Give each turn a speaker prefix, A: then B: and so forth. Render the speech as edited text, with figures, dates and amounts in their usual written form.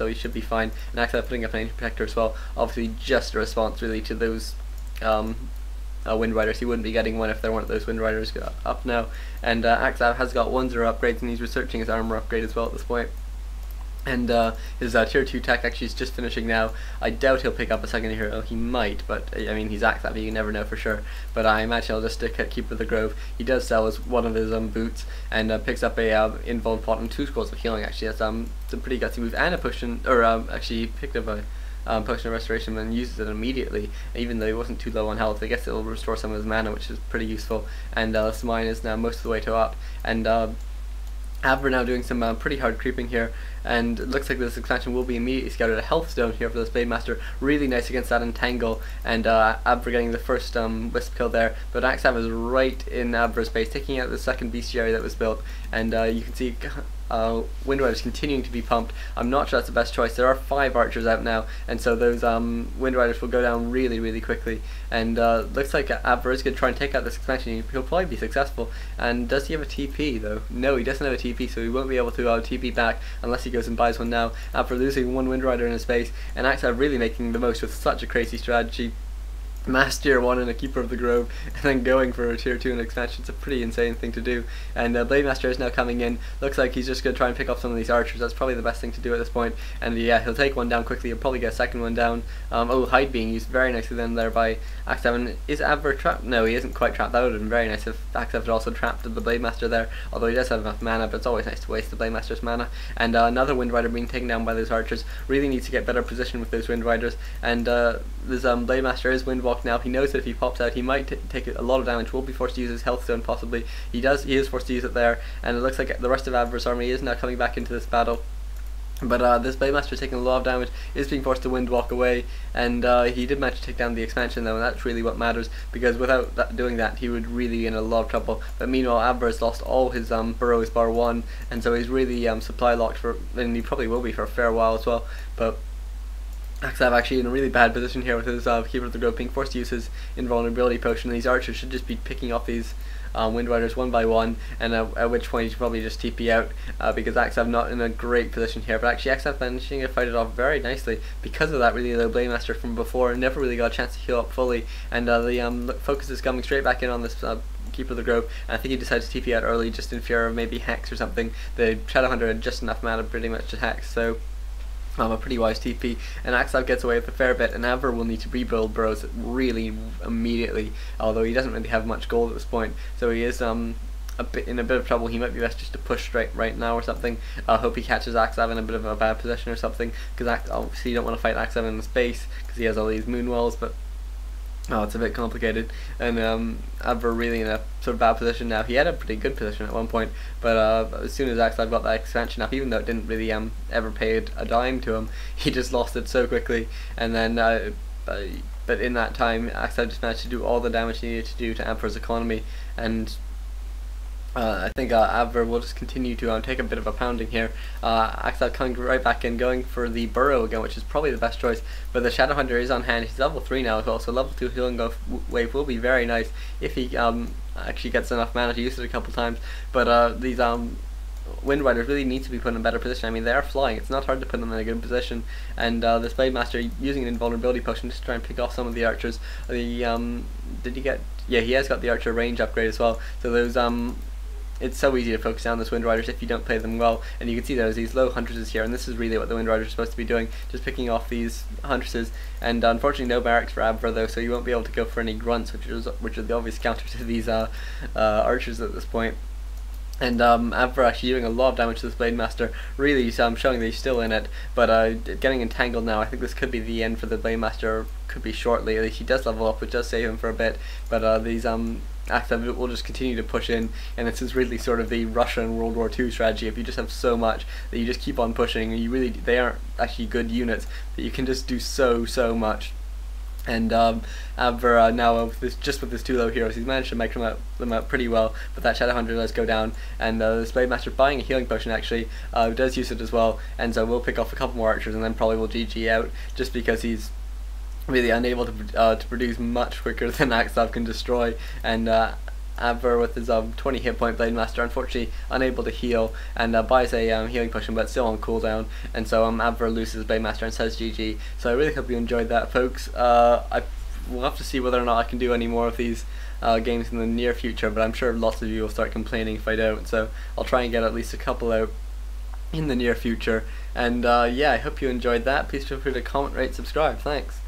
A: so he should be fine. And Axslav putting up an Ancient Protector as well, obviously just a response really to those Wind Riders. He wouldn't be getting one if there weren't those Wind Riders up now. And Axslav has got 1-0 upgrades, and he's researching his armor upgrade as well at this point. And his tier 2 tech actually is just finishing now. I doubt he'll pick up a second hero. He might, but I mean, he's Axslav, you never know for sure. But I imagine he'll just stick at Keeper of the Grove. He does sell as one of his boots, and picks up a invuln pot and 2 scrolls of healing. Actually, that's a pretty gutsy move, and a potion, or actually he picked up a potion of restoration and uses it immediately, even though he wasn't too low on health. I guess it'll restore some of his mana, which is pretty useful. And Smine is now most of the way to up, and Abver now doing some pretty hard creeping here, and it looks like this expansion will be immediately scouted. A health stone here for this Blade Master, really nice against that Entangle, and Abver getting the first Wisp kill there, but Axslav is right in Abver's base, taking out the second bestiary that was built, and you can see Wind Riders continuing to be pumped. I'm not sure that's the best choice. There are 5 archers out now, and so those Wind Riders will go down really quickly, and looks like Abver is going to try and take out this expansion. He'll probably be successful. And does he have a TP though? No, he doesn't have a TP, so he won't be able to TP back unless he goes and buys one now. Abver losing 1 Wind Rider in his base, and Axslav really making the most with such a crazy strategy. Mass tier 1 and a Keeper of the Grove, and then going for a tier 2 and expansion. It's a pretty insane thing to do. And Blade Master is now coming in. Looks like he's just going to try and pick off some of these archers. That's probably the best thing to do at this point. And yeah, he'll take one down quickly. He'll probably get a second one down. Oh, Hide being used very nicely then there by Axslav. Is Abver trapped? No, he isn't quite trapped. That would have been very nice if Axslav had also trapped the Blade Master there, although he does have enough mana, but it's always nice to waste the Blade Master's mana. And another Wind Rider being taken down by those archers. Really needs to get better position with those Wind Riders. And this Blade Master is Windwalk now. He knows that if he pops out, he might take a lot of damage. Will be forced to use his health stone possibly. He is forced to use it there, and it looks like the rest of Abver's army is now coming back into this battle. But this Blade Master taking a lot of damage, is being forced to Windwalk away, and he did manage to take down the expansion though, and that's really what matters, because without doing that he would really be in a lot of trouble. But meanwhile Abver has lost all his burrows bar 1, and so he's really supply locked for, and he probably will be for a fair while as well. But Axslav actually in a really bad position here with his Keeper of the Grove being forced to use his invulnerability potion. These archers should just be picking off these Wind Riders one by one, and at which point he should probably just TP out, because Axslav not in a great position here. But actually Axslav managing to fight it off very nicely because of that really low Blade Master from before. Never really got a chance to heal up fully, and the focus is coming straight back in on this Keeper of the Grove, and I think he decided to TP out early just in fear of maybe Hex or something. The Shadowhunter had just enough mana pretty much to Hex, so a pretty wise TP, and Axslav gets away with a fair bit, and Abver will need to rebuild burrows really immediately, although he doesn't really have much gold at this point, so he is in a bit of trouble. He might be best just to push straight right now or something. I hope he catches Axslav in a bit of a bad position or something, because obviously you don't want to fight Axslav in the space because he has all these moon walls, but it's a bit complicated. And Abver really in a sort of bad position now. He had a pretty good position at one point, but as soon as Axslav got that expansion up, even though it didn't really ever pay a dime to him, he just lost it so quickly. And then but in that time Axslav just managed to do all the damage he needed to do to Abver's economy, and I think Abver will just continue to take a bit of a pounding here. Axslav coming right back in, going for the burrow again, which is probably the best choice, but the Shadowhunter is on hand. He's level 3 now as well, so level 2 healing wave will be very nice if he actually gets enough mana to use it a couple times. But these Wind Riders really need to be put in a better position. I mean, they are flying, it's not hard to put them in a good position, and this Blade Master using an invulnerability potion just to try and pick off some of the archers. Did he get, yeah, he has got the archer range upgrade as well, so those it's so easy to focus down those Wind Riders if you don't play them well, and you can see there's these low Huntresses here, and this is really what the Wind Riders are supposed to be doing, just picking off these Huntresses. And unfortunately no barracks for Abver though, so you won't be able to go for any grunts, which are the obvious counter to these archers at this point. And Abver actually doing a lot of damage to this Blade Master, really showing that he's still in it, but getting entangled now. I think this could be the end for the Blade Master, could be shortly. At least he does level up, which does save him for a bit, but these Axslav will just continue to push in, and this is really sort of the Russian World War II strategy. If you just have so much that you just keep on pushing, and they aren't actually good units, but you can just do so much. And Abver now with his 2 low heroes, he's managed to make them out pretty well, but that Shadowhunter does go down, and this Blade Master buying a healing potion actually does use it as well, and so we'll pick off a couple more archers and then probably will GG out, just because he's really unable to produce much quicker than Axslav can destroy. And Abver with his 20 hit point Blade Master, unfortunately unable to heal, and buys a healing potion but still on cooldown, and so Abver loses Blade Master and says GG. So I really hope you enjoyed that, folks. We'll have to see whether or not I can do any more of these games in the near future, but I'm sure lots of you will start complaining if I don't, so I'll try and get at least a couple out in the near future. And yeah, I hope you enjoyed that. Please feel free to comment, rate, subscribe. Thanks.